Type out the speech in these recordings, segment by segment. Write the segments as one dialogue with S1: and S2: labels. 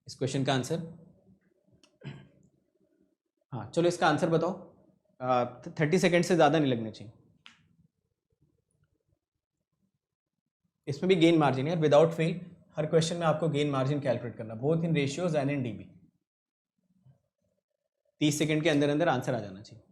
S1: इस क्वेश्चन का आंसर? हाँ चलो इसका आंसर बताओ। 30 सेकेंड से ज़्यादा नहीं लगने चाहिए। इसमें भी गेन मार्जिन है विदाउट फेल, हर क्वेश्चन में आपको गेन मार्जिन कैलकुलेट करना, both in ratios and in dB. 30 second के अंदर अंदर आंसर आ जाना चाहिए।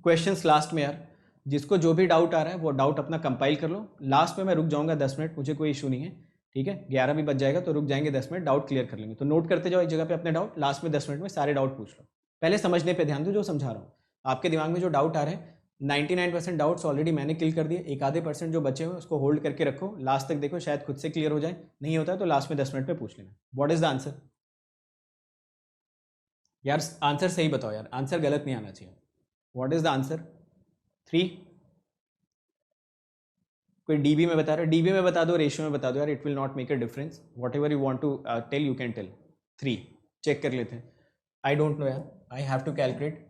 S1: क्वेश्चंस लास्ट में यार, जिसको जो भी डाउट आ रहा है वो डाउट अपना कंपाइल कर लो। लास्ट में मैं रुक जाऊंगा 10 मिनट, मुझे कोई इशू नहीं है, ठीक है। 11 भी बच जाएगा तो रुक जाएंगे 10 मिनट, डाउट क्लियर कर लेंगे। तो नोट करते जाओ एक जगह पे अपने डाउट, लास्ट में 10 मिनट में सारे डाउट पूछ लो। पहले समझने पे ध्यान दो जो समझा रहा हूँ। आपके दिमाग में जो डाउट आ रहे हैं 99% डाउट्स ऑलरेडी मैंने क्लियर कर दिए, एक आधे % जो बचे हुए उसको होल्ड करके रखो, लास्ट तक देखो, शायद खुद से क्लियर हो जाए। नहीं होता है तो लास्ट में 10 मिनट में पूछ लेना। What is the answer? यार आंसर सही बताओ यार, आंसर गलत नहीं आना चाहिए। What is the answer? 3? कोई डीबी में बता रहा है? डीबी में बता दो, रेशियो में बता दो यार, it will not make a difference. Whatever you want to tell you can tell. 3 check कर लेते हैं। आई डोंट नो यार, आई हैव टू कैलकुलेट।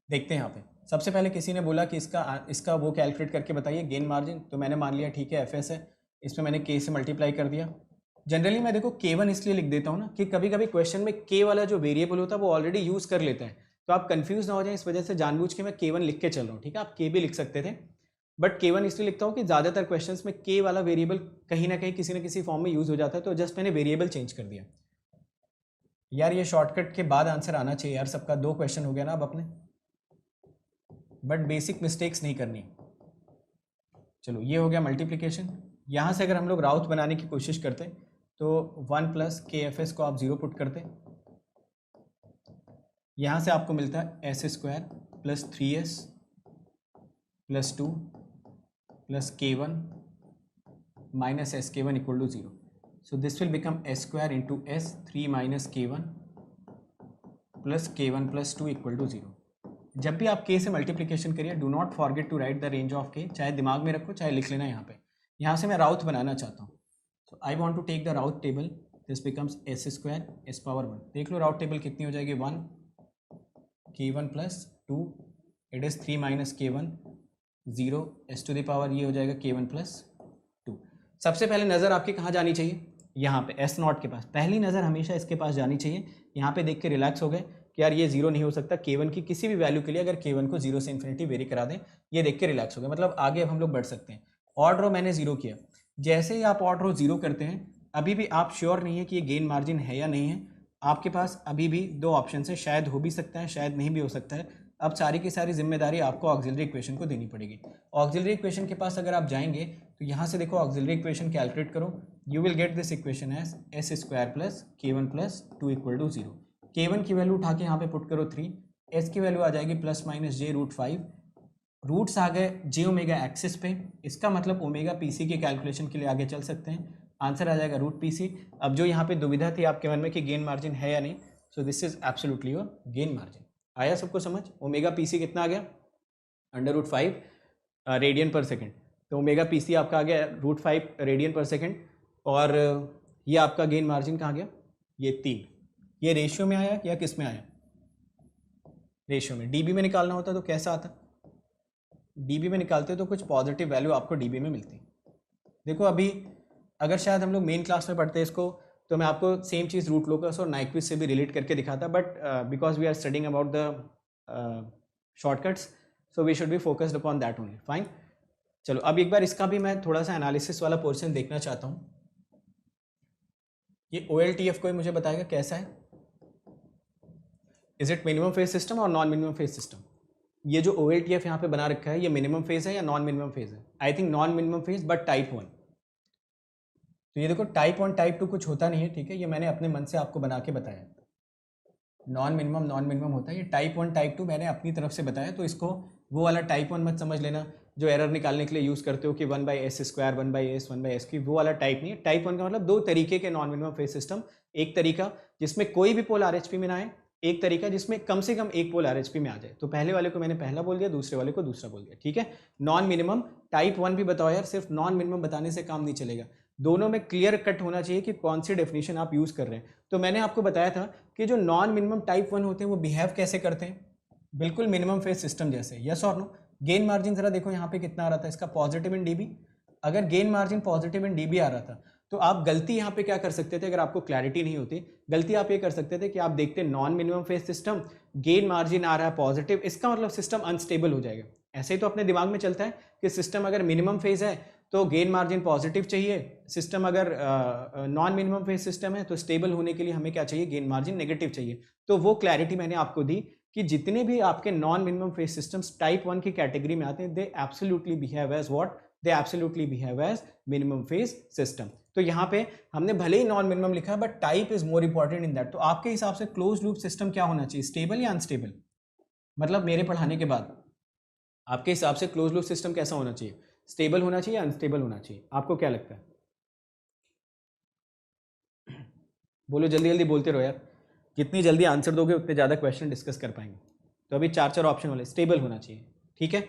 S1: देखते हैं यहाँ पे। सबसे पहले किसी ने बोला कि इसका वो कैलकुलेट करके बताइए गेन मार्जिन, तो मैंने मान लिया ठीक है एफएस है, इसमें मैंने के से मल्टीप्लाई कर दिया। जनरली मैं देखो K1 इसलिए लिख देता हूँ ना कि कभी कभी क्वेश्चन में K वाला जो वेरिएबल होता है वो ऑलरेडी यूज कर लेते हैं, तो आप कंफ्यूज ना हो जाए, इस वजह से जानबूझ के मैं K1 लिख के चल रहा हूँ, ठीक है। आप K भी लिख सकते थे, बट K1 इसलिए लिखता हूँ कि ज़्यादातर क्वेश्चंस में K वाला वेरिएबल कहीं ना कहीं किसी न किसी फॉर्म में यूज हो जाता है, तो जस्ट मैंने वेरिएबल चेंज कर दिया। यार ये शॉर्टकट के बाद आंसर आना चाहिए यार सबका। 2 क्वेश्चन हो गया ना अब अपने, बट बेसिक मिस्टेक्स नहीं करनी। चलो ये हो गया मल्टीप्लिकेशन। यहाँ से अगर हम लोग राउथ बनाने की कोशिश करते तो 1 + KFS को आप 0 पुट करते, यहाँ से आपको मिलता है S² + 3S + 2 + K1 - SK1 = 0. So this will become S² × S 3 - K1 + K1 + 2 = 0. जब भी आप K से मल्टीप्लिकेशन करिए do not forget to write the range of K, चाहे दिमाग में रखो चाहे लिख लेना यहाँ पे। यहाँ से मैं राउथ बनाना चाहता हूँ, तो I want to take the Routh table, this becomes S² S⁻1। देख लो राउथ टेबल कितनी हो जाएगी, 1 K1 + 2 it is 3 - K1 0 S⁻, ये हो जाएगा K1 + 2। सबसे पहले नज़र आपकी कहाँ जानी चाहिए? यहाँ पे S0 के पास, पहली नज़र हमेशा इसके पास जानी चाहिए। यहाँ पे देख के रिलैक्स हो गए कि यार ये 0 नहीं हो सकता, K1 की किसी भी वैल्यू के लिए अगर K1 को 0 से इन्फिनिटी वेरी करा दें, ये देख के रिलैक्स हो गए, मतलब आगे अब हम लोग बढ़ सकते हैं। ऑड रो मैंने 0 किया, जैसे ही आप ऑड रो 0 करते हैं अभी भी आप श्योर नहीं है कि ये गेन मार्जिन है या नहीं है। आपके पास अभी भी 2 ऑप्शन है, शायद हो भी सकता है शायद नहीं भी हो सकता है। अब सारी की सारी जिम्मेदारी आपको ऑक्सिलरी इक्वेशन को देनी पड़ेगी। ऑक्सिलरी इक्वेशन के पास अगर आप जाएंगे तो यहाँ से देखो ऑक्सिलरी इक्वेशन कैलकुलेट करो, you will get this equation as S² + K1 + 2 = 0। K1 की वैल्यू उठा के यहाँ पे पुट करो 3, S की वैल्यू आ जाएगी ±J√5, रूट्स आ गए J ओमेगा एक्सिस पे, इसका मतलब ओमेगा PC के कैलकुलेशन के लिए आगे चल सकते हैं, आंसर आ जाएगा √PC। अब जो यहाँ पे दुविधा थी आपके मन में कि गेन मार्जिन है या नहीं, so this is absolutely your gain margin. आया सबको समझ? ओमेगा PC कितना आ गया? √5 रेडियन पर सेकेंड, तो ओमेगा PC आपका आ गया √5 रेडियन पर सेकेंड, और ये आपका गेन मार्जिन कहाँ गया? ये 3। ये रेशियो में आया या किस में आया? रेशियो में। डीबी में निकालना होता तो कैसा आता? डीबी में निकालते तो कुछ पॉजिटिव वैल्यू आपको डीबी में मिलती। देखो अभी अगर शायद हम लोग मेन क्लास में पढ़ते हैं इसको तो मैं आपको सेम चीज़ रूट लोकस और नाइक्विस्ट से भी रिलेट करके दिखाता, but because we are studying about the shortcuts so we should be focused upon that only. Fine, चलो अब एक बार इसका भी मैं थोड़ा सा एनालिसिस वाला पोर्शन देखना चाहता हूँ। ये OLTF कोई मुझे बताएगा कैसा है? Is it minimum phase system और नॉन मिनिमम फेज सिस्टम? ये जो OLTF यहाँ पे बना रखा है ये मिनिमम फेज है या नॉन मिनिमम फेज है? I think non minimum phase, but type 1। तो ये देखो टाइप 1 टाइप 2 कुछ होता नहीं है, ठीक है, ये मैंने अपने मन से आपको बना के बताया। नॉन मिनिमम होता है, ये टाइप 1 टाइप 2 मैंने अपनी तरफ से बताया, तो इसको वो वाला टाइप 1 मत समझ लेना जो एरर निकालने के लिए यूज़ करते हो कि 1/s², 1/s, 1/s, वो वाला टाइप नहीं है। टाइप 1 का मतलब 2 तरीके के नॉन मिनिमम फेज सिस्टम, एक तरीका जिसमें कोई भी पोल RHP में ना आए, एक तरीका जिसमें कम से कम एक पोल RHP में आ जाए। तो पहले वाले को मैंने पहला बोल दिया, दूसरे वाले को दूसरा बोल दिया, ठीक है। नॉन मिनिमम टाइप 1 भी बताओ यार, सिर्फ नॉन मिनिमम बताने से काम नहीं चलेगा। दोनों में क्लियर कट होना चाहिए कि कौन सी डेफिनेशन आप यूज़ कर रहे हैं। तो मैंने आपको बताया था कि जो नॉन मिनिमम टाइप 1 होते हैं वो बिहेव कैसे करते हैं, बिल्कुल मिनिमम फेज सिस्टम जैसे। यस और नो? गेन मार्जिन जरा देखो यहाँ पे कितना आ रहा था इसका, पॉजिटिव इन डीबी। अगर gain margin positive in dB आ रहा था तो आप गलती यहाँ पे क्या कर सकते थे, अगर आपको क्लैरिटी नहीं होती, गलती आप ये कर सकते थे कि आप देखते non minimum phase system, gain margin आ रहा है पॉजिटिव, इसका मतलब सिस्टम अनस्टेबल हो जाएगा। ऐसे ही तो अपने दिमाग में चलता है कि सिस्टम अगर मिनिमम फेज है तो गेन मार्जिन पॉजिटिव चाहिए, सिस्टम अगर नॉन मिनिमम फेज सिस्टम है तो स्टेबल होने के लिए हमें क्या चाहिए, गेन मार्जिन नेगेटिव चाहिए। तो वो क्लैरिटी मैंने आपको दी कि जितने भी आपके non minimum phase systems type 1 की कैटेगरी में आते हैं, they absolutely behave as what, they absolutely behave as minimum phase system. तो यहाँ पे हमने भले ही नॉन मिनिमम लिखा है but type is more important in that. तो आपके हिसाब से क्लोज लूप सिस्टम क्या होना चाहिए, स्टेबल या अनस्टेबल? मतलब मेरे पढ़ाने के बाद आपके हिसाब से क्लोज लूप सिस्टम कैसा होना चाहिए, स्टेबल होना चाहिए या अनस्टेबल होना चाहिए? आपको क्या लगता है? बोलो, जल्दी जल्दी बोलते रहो यार, जितनी जल्दी आंसर दोगे उतने ज़्यादा क्वेश्चन डिस्कस कर पाएंगे। तो अभी 4 ऑप्शन वाले, स्टेबल होना चाहिए, ठीक है।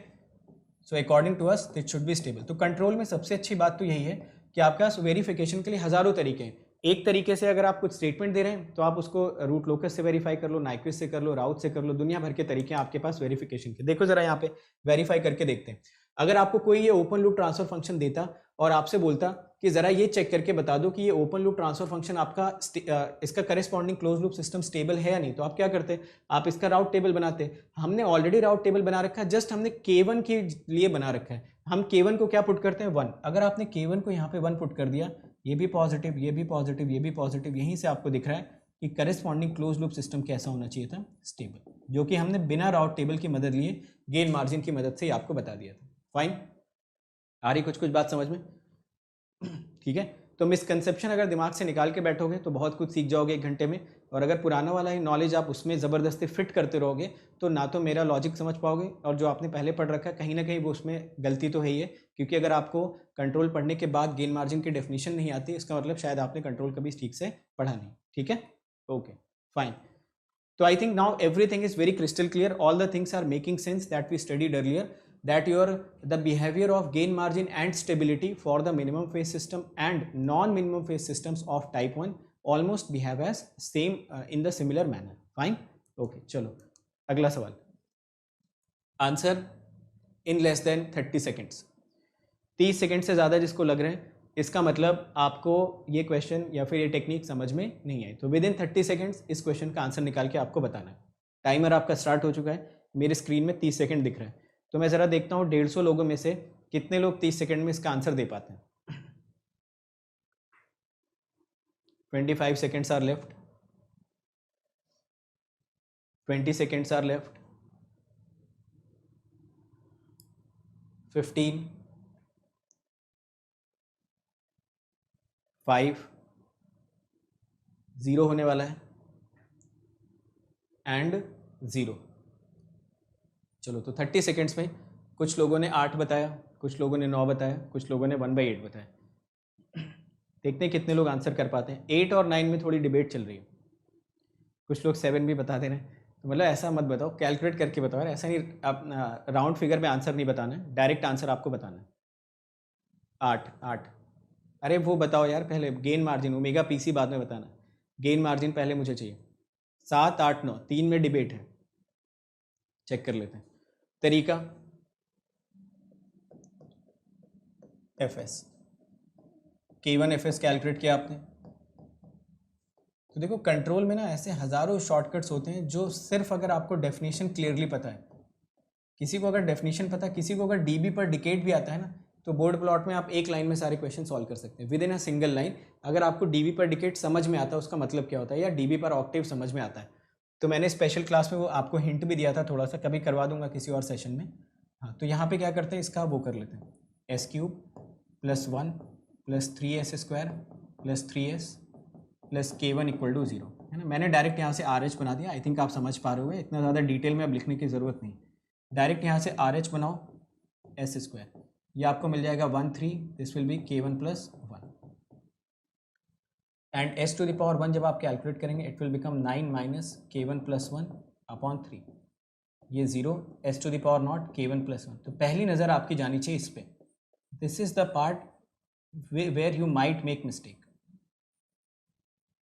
S1: So according to us it should be stable. तो कंट्रोल में सबसे अच्छी बात तो यही है कि आपके पास वेरिफिकेशन के लिए हज़ारों तरीके हैं। एक तरीके से अगर आप कुछ स्टेटमेंट दे रहे हैं तो आप उसको रूट लोकस से वेरीफाई कर लो, नाइक्विस्ट से कर लो, राउट से कर लो, दुनिया भर के तरीके हैं आपके पास वेरिफिकेशन के। देखो जरा यहाँ पे वेरीफाई करके देखते हैं। अगर आपको कोई ये ओपन लूप ट्रांसफर फंक्शन देता और आपसे बोलता कि जरा ये चेक करके बता दो कि ये ओपन लूप ट्रांसफर फंक्शन आपका इसका corresponding close loop system stable है या नहीं, तो आप क्या करते, आप इसका राउट टेबल बनाते। हमने ऑलरेडी राउट टेबल बना रखा है, जस्ट हमने K1 के लिए बना रखा है। हम K1 को क्या पुट करते हैं, 1। अगर आपने K1 को यहाँ पे 1 पुट कर दिया, ये भी पॉजिटिव, ये भी पॉजिटिव, ये भी पॉजिटिव, यहीं से आपको दिख रहा है कि करस्पॉन्डिंग क्लोज लूप सिस्टम कैसा होना चाहिए था, स्टेबल, जो कि हमने बिना राउट टेबल की मदद लिए गेन मार्जिन की मदद से ही आपको बता दिया था। फाइन, आ रही कुछ कुछ बात समझ में? ठीक है। तो मिसकंसेप्शन अगर दिमाग से निकाल के बैठोगे तो बहुत कुछ सीख जाओगे 1 घंटे में, और अगर पुराना वाला ही नॉलेज आप उसमें ज़बरदस्ती फिट करते रहोगे तो ना तो मेरा लॉजिक समझ पाओगे, और जो आपने पहले पढ़ रखा है कहीं ना कहीं वो उसमें गलती तो है ही है, क्योंकि अगर आपको कंट्रोल पढ़ने के बाद गेन मार्जिन की डेफिनेशन नहीं आती, इसका मतलब शायद आपने कंट्रोल कभी ठीक से पढ़ा नहीं। ठीक है, okay fine. So I think now everything is very crystal clear. All the things are making sense that we studied earlier. That the behavior of gain margin and stability for the minimum phase system and non-minimum phase systems of type 1 almost behave as same in the similar manner. Fine. Okay. चलो अगला सवाल. Answer in less than 30 seconds. 30 second से ज़्यादा जिसको लग रहे हैं इसका मतलब आपको ये क्वेश्चन या फिर ये टेक्निक समझ में नहीं आई। तो विद इन 30 सेकेंड्स इस क्वेश्चन का आंसर निकाल के आपको बताना है। टाइमर आपका स्टार्ट हो चुका है, मेरे स्क्रीन में 30 सेकेंड दिख रहा है। तो मैं ज़रा देखता हूँ 150 लोगों में से कितने लोग 30 सेकेंड में इसका आंसर दे पाते हैं। 25 seconds are left, 20 seconds are left, 15, 5, 0 होने वाला है एंड 0। चलो तो 30 सेकेंड्स में कुछ लोगों ने 8 बताया, कुछ लोगों ने 9 बताया, कुछ लोगों ने 1/8 बताया। देखते हैं कितने लोग आंसर कर पाते हैं। 8 और 9 में थोड़ी डिबेट चल रही है, कुछ लोग 7 भी बता दे रहे हैं। तो मतलब ऐसा मत बताओ, कैलकुलेट करके बताओ यार, ऐसा नहीं आप राउंड फिगर में आंसर नहीं बताना है, डायरेक्ट आंसर आपको बताना है। 8। अरे वो बताओ यार पहले, गेन मार्जिन ओमेगा पीसी बाद में बताना, गेन मार्जिन पहले मुझे चाहिए। 7, 8, 9, 3 में डिबेट है, चेक कर लेते हैं तरीका। एफएस K1 एफएस कैलकुलेट किया आपने, तो देखो कंट्रोल में ना ऐसे हज़ारों शॉर्टकट्स होते हैं जो सिर्फ अगर आपको डेफिनेशन क्लियरली पता है, किसी को अगर डेफिनेशन पता, किसी को अगर डीबी पर डिकेट भी आता है ना, तो बोर्ड प्लॉट में आप एक लाइन में सारे क्वेश्चन सॉल्व कर सकते हैं with in a single line. अगर आपको डीबी पर डिकेट समझ में आता है उसका मतलब क्या होता है, या डीबी पर ऑक्टेव समझ में आता है। तो मैंने स्पेशल क्लास में वो आपको हिंट भी दिया था थोड़ा सा, कभी करवा दूंगा किसी और सेशन में। हाँ, तो यहाँ पे क्या करते हैं, इसका वो कर लेते हैं, s³ + 1 + 3s² + 3s + K1 = 0, है ना। मैंने डायरेक्ट यहाँ से RH बना दिया, आई थिंक आप समझ पा रहे हो, इतना ज़्यादा डिटेल में अब लिखने की ज़रूरत नहीं। डायरेक्ट यहाँ से RH बनाओ, s², ये आपको मिल जाएगा 1, 3, this will be K1 + 1 and s⁴ जब आप कैलकुलेट करेंगे इट विल बिकम 9 - K1 + 1/3, ये 0, s⁴ K1 + 1। तो पहली नज़र आपकी जानी चाहिए इस पर, this is the part where you might make mistake,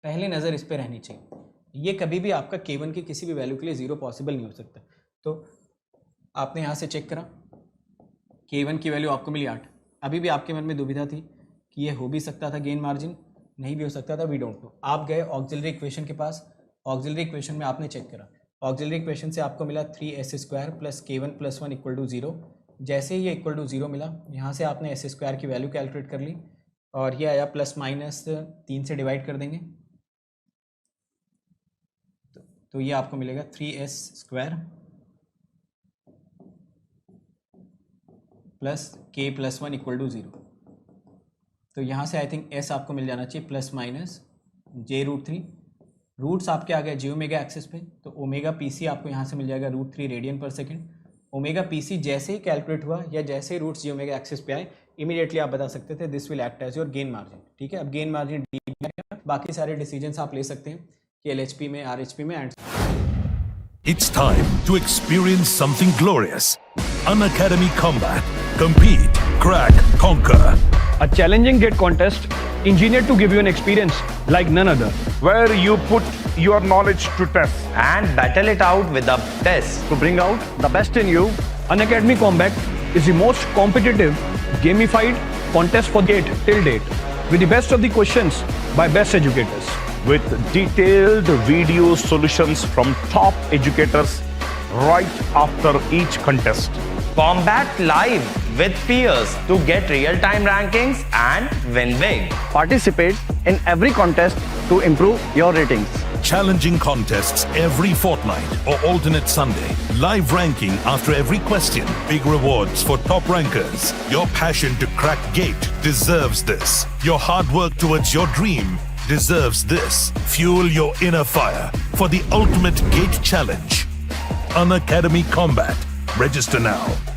S1: पहले नज़र इस पे रहनी चाहिए। ये कभी भी आपका K1 की किसी भी वैल्यू के लिए 0 पॉसिबल नहीं हो सकता। तो आपने यहाँ से चेक करा, K1 की वैल्यू आपको मिली 8। अभी भी आपके मन में दुविधा थी कि ये हो भी सकता था गेन मार्जिन, नहीं भी हो सकता था, वी डोंट नो। आप गए ऑक्सिलरी इक्वेशन के पास, ऑक्सिलरी इक्वेशन में आपने चेक करा, ऑक्सिलरी इक्वेशन से आपको मिला 3s² plus K1 plus 1 equal to 0। जैसे ही ये इक्वल टू 0 मिला, यहाँ से आपने s² की वैल्यू कैलकुलेट कर ली और ये आया प्लस माइनस 3 से डिवाइड कर देंगे तो ये आपको मिलेगा 3s² plus K plus 1 equal to 0। तो यहाँ से आई थिंक s आपको मिल जाना चाहिए प्लस माइनस j√3। रूट्स आपके आ गए j ओमेगा एक्सिस पे, तो ओमेगा PC आपको यहाँ से मिल जाएगा √3 रेडियन पर सेकेंड। ओमेगा PC जैसे ही कैलकुलेट हुआ या जैसे ही रूट्स j ओमेगा एक्सिस पे आए, इमीडिएटली आप बता सकते थे this will act as your gain margin. ठीक है, अब गेन मार्जिन बाकी सारे डिसीजंस आप ले सकते हैं कि LHP में, RHP में and.
S2: It's time to experience something glorious. Unacademy Combat. Compete, crack, conquer.
S3: A challenging gate contest engineered to give you an experience like none other.
S4: where you put your knowledge to test.
S5: and battle it out with the best.
S3: To bring out the best in you, Unacademy Combat is the most competitive, gamified contest for gate till date, with the best of the questions by best educators.
S4: With detailed video solutions from top educators right after each contest.
S5: Combat live with peers to get real-time rankings and win big.
S3: Participate in every contest to improve your ratings.
S2: Challenging contests every fortnight or alternate Sunday. Live ranking after every question. Big rewards for top rankers. Your passion to crack gate deserves this. Your hard work towards your dream deserves this. Fuel your inner fire for the ultimate gate challenge. Unacademy Combat. Register now.